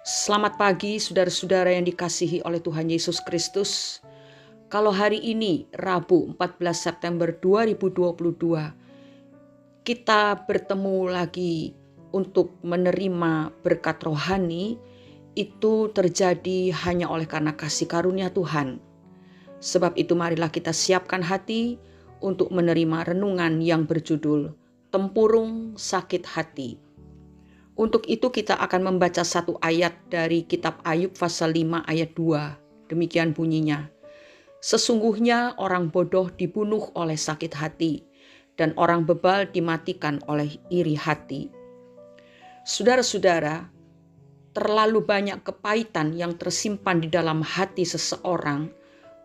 Selamat pagi saudara-saudara yang dikasihi oleh Tuhan Yesus Kristus. Kalau hari ini Rabu 14 September 2022 kita bertemu lagi untuk menerima berkat rohani, itu terjadi hanya oleh karena kasih karunia Tuhan. Sebab itu marilah kita siapkan hati untuk menerima renungan yang berjudul Tempurung Sakit Hati. Untuk itu kita akan membaca satu ayat dari kitab Ayub pasal 5 ayat 2. Demikian bunyinya. Sesungguhnya orang bodoh dibunuh oleh sakit hati, dan orang bebal dimatikan oleh iri hati. Saudara-saudara, terlalu banyak kepahitan yang tersimpan di dalam hati seseorang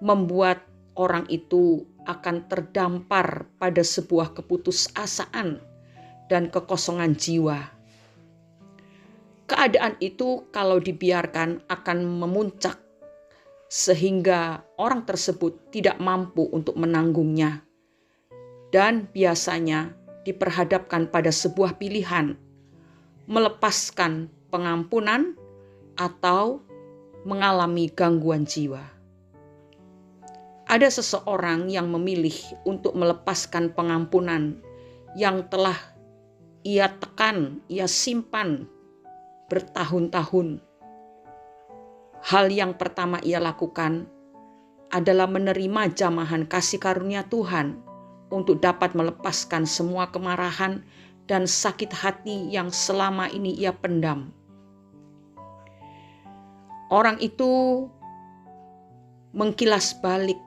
membuat orang itu akan terdampar pada sebuah keputusasaan dan kekosongan jiwa. Keadaan itu kalau dibiarkan akan memuncak sehingga orang tersebut tidak mampu untuk menanggungnya. Dan biasanya diperhadapkan pada sebuah pilihan, melepaskan pengampunan atau mengalami gangguan jiwa. Ada seseorang yang memilih untuk melepaskan pengampunan yang telah ia tekan, ia simpan bertahun-tahun. Hal yang pertama ia lakukan adalah menerima jamahan kasih karunia Tuhan untuk dapat melepaskan semua kemarahan dan sakit hati yang selama ini ia pendam. Orang itu mengkilas balik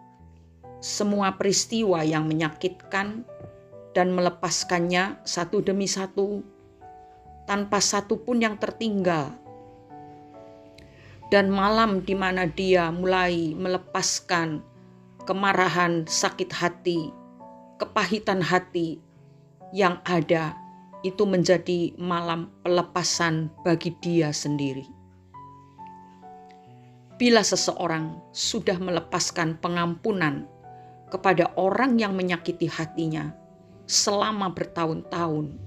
semua peristiwa yang menyakitkan dan melepaskannya satu demi satu, tanpa satu pun yang tertinggal. Dan malam di mana dia mulai melepaskan kemarahan, sakit hati, kepahitan hati yang ada, itu menjadi malam pelepasan bagi dia sendiri. Bila seseorang sudah melepaskan pengampunan kepada orang yang menyakiti hatinya selama bertahun-tahun,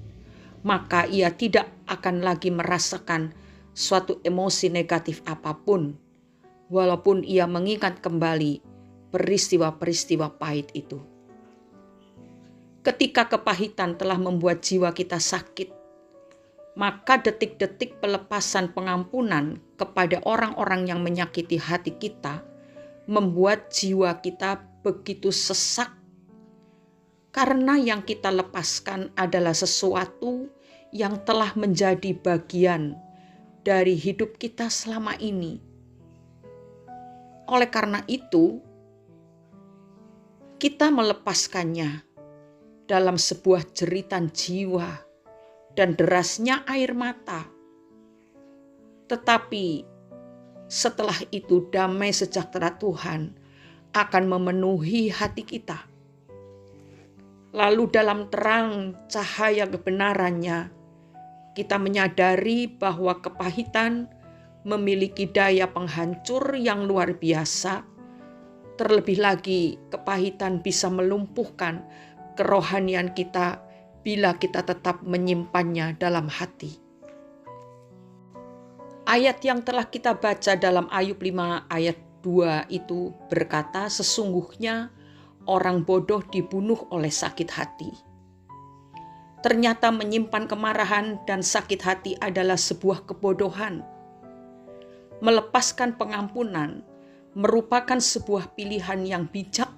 maka ia tidak akan lagi merasakan suatu emosi negatif apapun, walaupun ia mengingat kembali peristiwa-peristiwa pahit itu. Ketika kepahitan telah membuat jiwa kita sakit, maka detik-detik pelepasan pengampunan kepada orang-orang yang menyakiti hati kita membuat jiwa kita begitu sesak, karena yang kita lepaskan adalah sesuatu yang telah menjadi bagian dari hidup kita selama ini. Oleh karena itu, kita melepaskannya dalam sebuah jeritan jiwa dan derasnya air mata. Tetapi setelah itu damai sejahtera Tuhan akan memenuhi hati kita. Lalu dalam terang cahaya kebenarannya, kita menyadari bahwa kepahitan memiliki daya penghancur yang luar biasa. Terlebih lagi, kepahitan bisa melumpuhkan kerohanian kita bila kita tetap menyimpannya dalam hati. Ayat yang telah kita baca dalam Ayub 5 ayat 2 itu berkata, sesungguhnya orang bodoh dibunuh oleh sakit hati. Ternyata menyimpan kemarahan dan sakit hati adalah sebuah kebodohan. Melepaskan pengampunan merupakan sebuah pilihan yang bijak,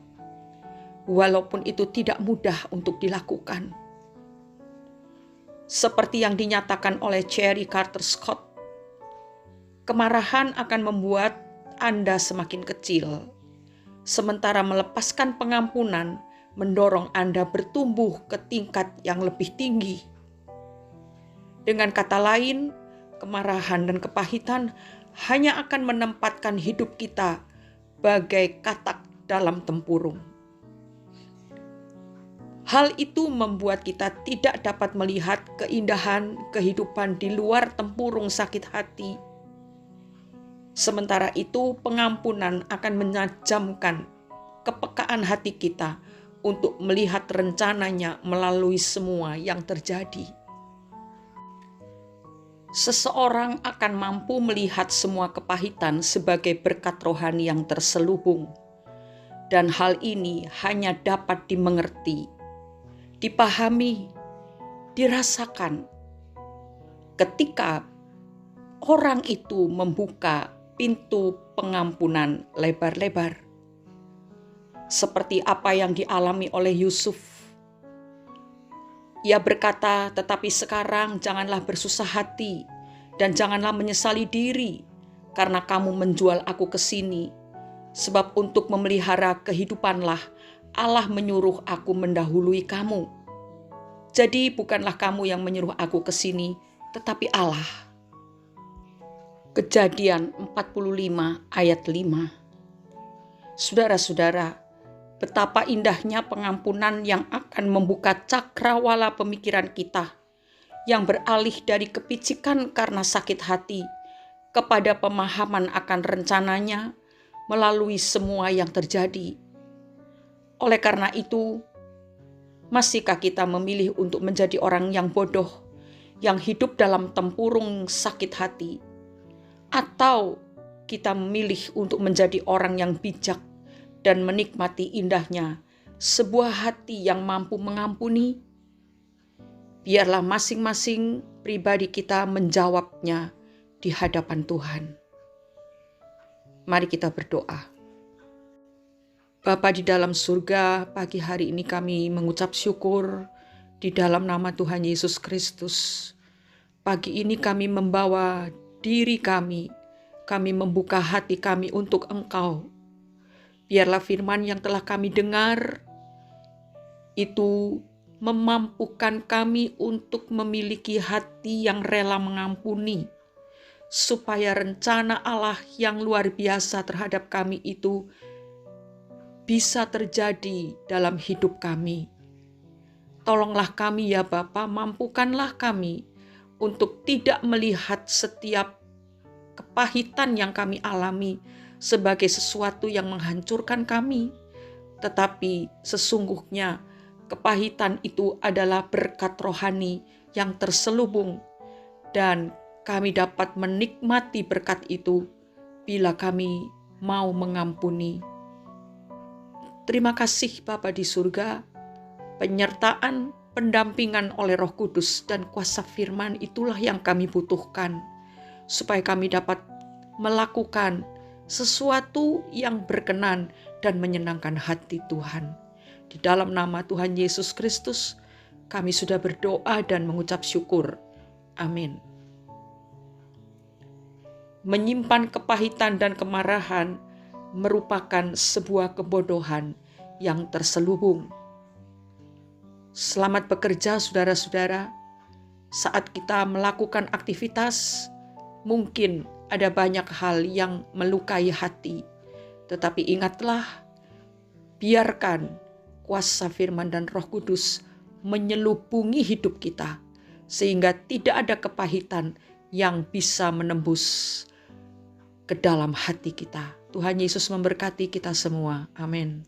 walaupun itu tidak mudah untuk dilakukan. Seperti yang dinyatakan oleh Cherry Carter Scott, kemarahan akan membuat Anda semakin kecil, sementara melepaskan pengampunan mendorong Anda bertumbuh ke tingkat yang lebih tinggi. Dengan kata lain, kemarahan dan kepahitan hanya akan menempatkan hidup kita bagai katak dalam tempurung. Hal itu membuat kita tidak dapat melihat keindahan kehidupan di luar tempurung sakit hati. Sementara itu, pengampunan akan menajamkan kepekaan hati kita untuk melihat rencananya melalui semua yang terjadi. seseorang akan mampu melihat semua kepahitan sebagai berkat rohani yang terselubung. Dan hal ini hanya dapat dimengerti, dipahami, dirasakan ketika orang itu membuka pintu pengampunan lebar-lebar. Seperti apa yang dialami oleh Yusuf. Ia berkata, "Tetapi sekarang janganlah bersusah hati dan janganlah menyesali diri karena kamu menjual aku ke sini. Sebab untuk memelihara kehidupanlah Allah menyuruh aku mendahului kamu. Jadi bukanlah kamu yang menyuruh aku ke sini, tetapi Allah." Kejadian 45 ayat 5. Saudara-saudara, betapa indahnya pengampunan yang akan membuka cakrawala pemikiran kita, yang beralih dari kepicikan karena sakit hati kepada pemahaman akan rencananya melalui semua yang terjadi. Oleh karena itu, masihkah kita memilih untuk menjadi orang yang bodoh, yang hidup dalam tempurung sakit hati? Atau kita memilih untuk menjadi orang yang bijak dan menikmati indahnya sebuah hati yang mampu mengampuni? Biarlah masing-masing pribadi kita menjawabnya di hadapan Tuhan. Mari kita berdoa. Bapa di dalam surga, pagi hari ini kami mengucap syukur di dalam nama Tuhan Yesus Kristus. Pagi ini kami membawa diri kami membuka hati kami untuk Engkau. Biarlah firman yang telah kami dengar itu memampukan kami untuk memiliki hati yang rela mengampuni, supaya rencana Allah yang luar biasa terhadap kami itu bisa terjadi dalam hidup kami. Tolonglah kami ya Bapa, mampukanlah kami untuk tidak melihat setiap kepahitan yang kami alami sebagai sesuatu yang menghancurkan kami, tetapi sesungguhnya kepahitan itu adalah berkat rohani yang terselubung, dan kami dapat menikmati berkat itu bila kami mau mengampuni. Terima kasih Bapa di surga, penyertaan, pendampingan oleh Roh Kudus dan kuasa firman itulah yang kami butuhkan, supaya kami dapat melakukan sesuatu yang berkenan dan menyenangkan hati Tuhan. Di dalam nama Tuhan Yesus Kristus, kami sudah berdoa dan mengucap syukur. Amin. Menyimpan kepahitan dan kemarahan merupakan sebuah kebodohan yang terselubung. Selamat bekerja saudara-saudara. Saat kita melakukan aktivitas, mungkin ada banyak hal yang melukai hati. Tetapi ingatlah, biarkan kuasa firman dan Roh Kudus menyelubungi hidup kita, sehingga tidak ada kepahitan yang bisa menembus ke dalam hati kita. Tuhan Yesus memberkati kita semua. Amin.